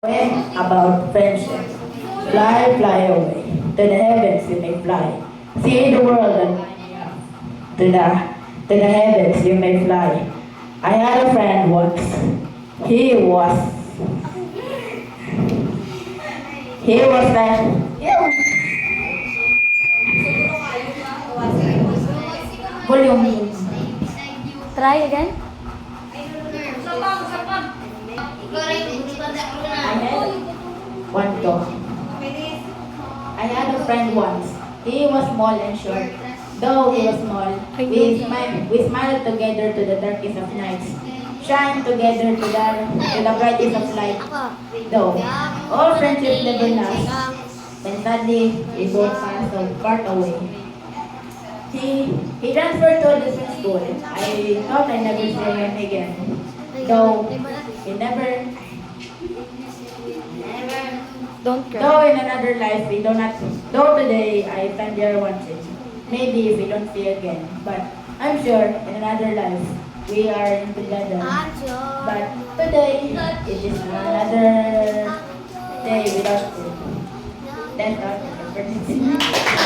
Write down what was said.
About friendship. Fly, fly away. To the heavens you may fly. See the world and to the heavens you may fly. I had a friend once. He was he was like volume. Try again. One go. I had a friend once. He was small and short. Though he was small, we smiled together to the darkest of nights, shine together to the brightest of light. Though all friendships never last, when suddenly we both part away. He transferred to a different school. I thought I never saw him again. Though he never Don't cry. Though in another life we do not, though today I stand there watching, maybe if we don't see again, but I'm sure in another life we are together. But today it is another day without food. That's not the